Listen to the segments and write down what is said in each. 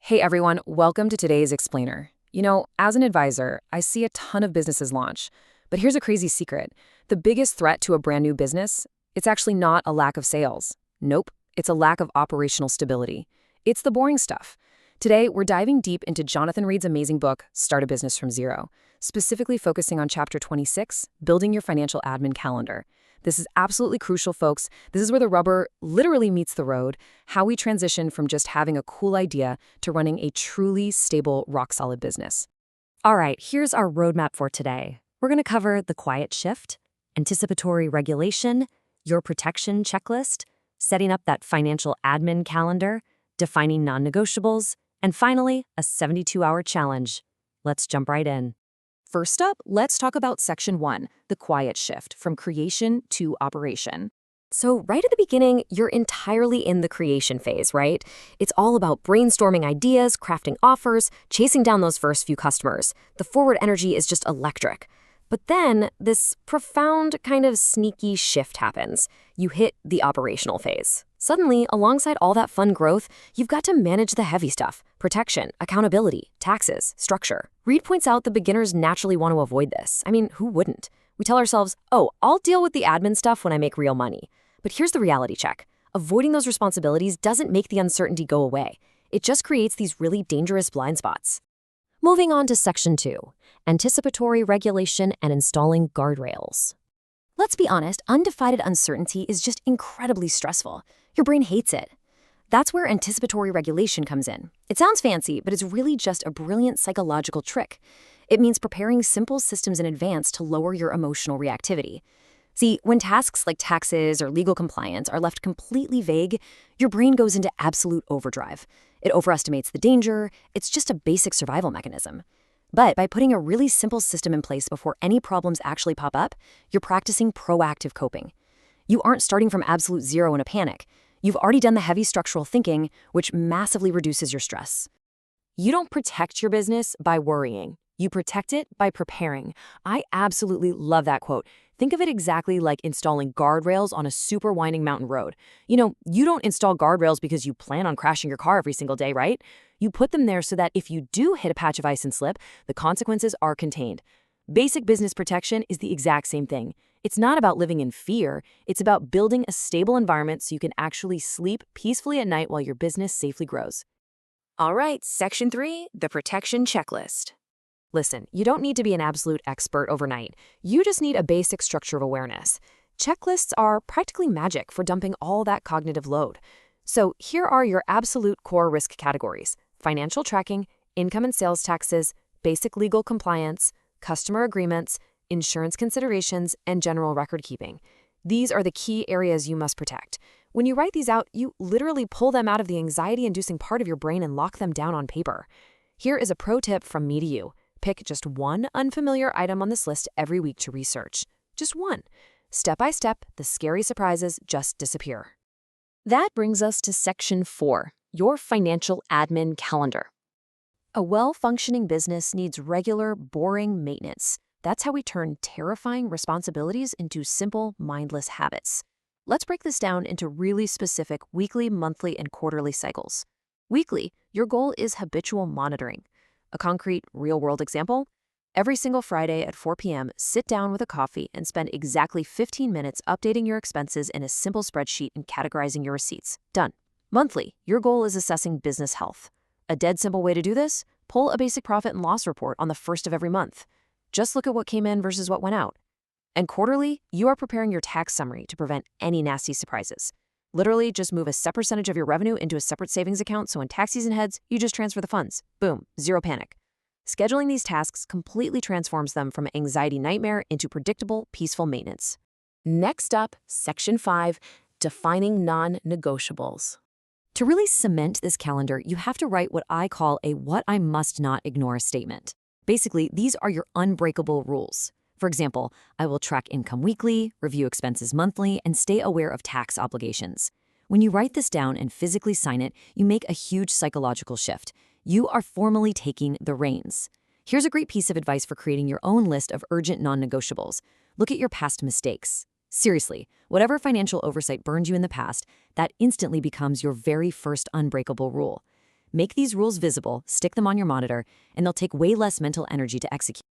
Hey everyone, welcome to today's Explainer. As an advisor, I see a ton of businesses launch. But here's a crazy secret. The biggest threat to a brand new business, it's actually not a lack of sales. Nope, it's a lack of operational stability. It's the boring stuff. Today, we're diving deep into Jonathan Reed's amazing book, Start a Business from Zero, specifically focusing on Chapter 26, Building Your Financial Admin Calendar. This is absolutely crucial, folks. This is where the rubber literally meets the road, how we transition from just having a cool idea to running a truly stable, rock-solid business. All right, here's our roadmap for today. We're going to cover the quiet shift, anticipatory regulation, your protection checklist, setting up that financial admin calendar, defining non-negotiables, and finally, a 72-hour challenge. Let's jump right in. First up, let's talk about Section 1, the quiet shift from creation to operation. So right at the beginning, you're entirely in the creation phase, right? It's all about brainstorming ideas, crafting offers, chasing down those first few customers. The forward energy is just electric. But then this profound kind of sneaky shift happens. You hit the operational phase. Suddenly, alongside all that fun growth, you've got to manage the heavy stuff: protection, accountability, taxes, structure. Reed points out the beginners naturally want to avoid this. I mean, who wouldn't? We tell ourselves, oh, I'll deal with the admin stuff when I make real money. But here's the reality check. Avoiding those responsibilities doesn't make the uncertainty go away. It just creates these really dangerous blind spots. Moving on to Section 2, anticipatory regulation and installing guardrails. Let's be honest, undecided uncertainty is just incredibly stressful. Your brain hates it. That's where anticipatory regulation comes in. It sounds fancy, but it's really just a brilliant psychological trick. It means preparing simple systems in advance to lower your emotional reactivity. See, when tasks like taxes or legal compliance are left completely vague, your brain goes into absolute overdrive. It overestimates the danger. It's just a basic survival mechanism. But by putting a really simple system in place before any problems actually pop up, you're practicing proactive coping. You aren't starting from absolute zero in a panic. You've already done the heavy structural thinking, which massively reduces your stress. You don't protect your business by worrying. You protect it by preparing. I absolutely love that quote. Think of it exactly like installing guardrails on a super winding mountain road. You don't install guardrails because you plan on crashing your car every single day, right? You put them there so that if you do hit a patch of ice and slip, the consequences are contained. Basic business protection is the exact same thing. It's not about living in fear. It's about building a stable environment so you can actually sleep peacefully at night while your business safely grows. All right, Section 3, the protection checklist. Listen, you don't need to be an absolute expert overnight. You just need a basic structure of awareness. Checklists are practically magic for dumping all that cognitive load. So here are your absolute core risk categories: financial tracking, income and sales taxes, basic legal compliance, customer agreements, insurance considerations, and general record keeping. These are the key areas you must protect. When you write these out, you literally pull them out of the anxiety-inducing part of your brain and lock them down on paper. Here is a pro tip from me to you. Pick just one unfamiliar item on this list every week to research. Just one. Step by step, the scary surprises just disappear. That brings us to Section 4, your financial admin calendar. A well-functioning business needs regular, boring maintenance. That's how we turn terrifying responsibilities into simple, mindless habits. Let's break this down into really specific weekly, monthly, and quarterly cycles. Weekly, your goal is habitual monitoring. A concrete, real-world example: every single Friday at 4 p.m., sit down with a coffee and spend exactly 15 minutes updating your expenses in a simple spreadsheet and categorizing your receipts. Done. Monthly, your goal is assessing business health. A dead simple way to do this: pull a basic profit and loss report on the first of every month. Just look at what came in versus what went out. And quarterly, you are preparing your tax summary to prevent any nasty surprises. Literally, just move a set percentage of your revenue into a separate savings account so when tax season heads, you just transfer the funds. Boom, zero panic. Scheduling these tasks completely transforms them from anxiety nightmare into predictable, peaceful maintenance. Next up, Section 5, defining non-negotiables. To really cement this calendar, you have to write what I call a what I must not ignore statement. Basically, these are your unbreakable rules. For example, I will track income weekly, review expenses monthly, and stay aware of tax obligations. When you write this down and physically sign it, you make a huge psychological shift. You are formally taking the reins. Here's a great piece of advice for creating your own list of urgent non-negotiables. Look at your past mistakes. Seriously, whatever financial oversight burned you in the past, that instantly becomes your very first unbreakable rule. Make these rules visible, stick them on your monitor, and they'll take way less mental energy to execute.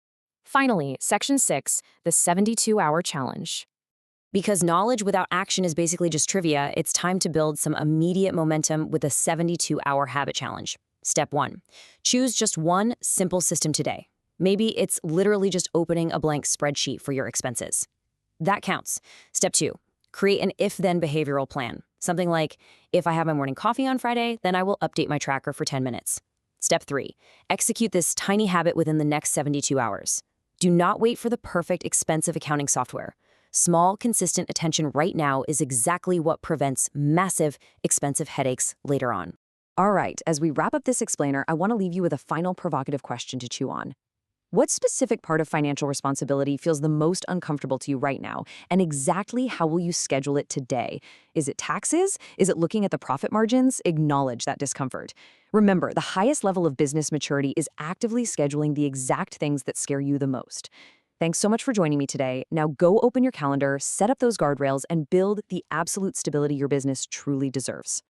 Finally, Section 6, the 72-hour challenge. Because knowledge without action is basically just trivia, it's time to build some immediate momentum with a 72-hour habit challenge. Step 1. Choose just one simple system today. Maybe it's literally just opening a blank spreadsheet for your expenses. That counts. Step 2. Create an if-then behavioral plan. Something like, if I have my morning coffee on Friday, then I will update my tracker for 10 minutes. Step 3. Execute this tiny habit within the next 72 hours. Do not wait for the perfect, expensive accounting software. Small, consistent attention right now is exactly what prevents massive, expensive headaches later on. All right, as we wrap up this explainer, I want to leave you with a final provocative question to chew on. What specific part of financial responsibility feels the most uncomfortable to you right now? And exactly how will you schedule it today? Is it taxes? Is it looking at the profit margins? Acknowledge that discomfort. Remember, the highest level of business maturity is actively scheduling the exact things that scare you the most. Thanks so much for joining me today. Now go open your calendar, set up those guardrails, and build the absolute stability your business truly deserves.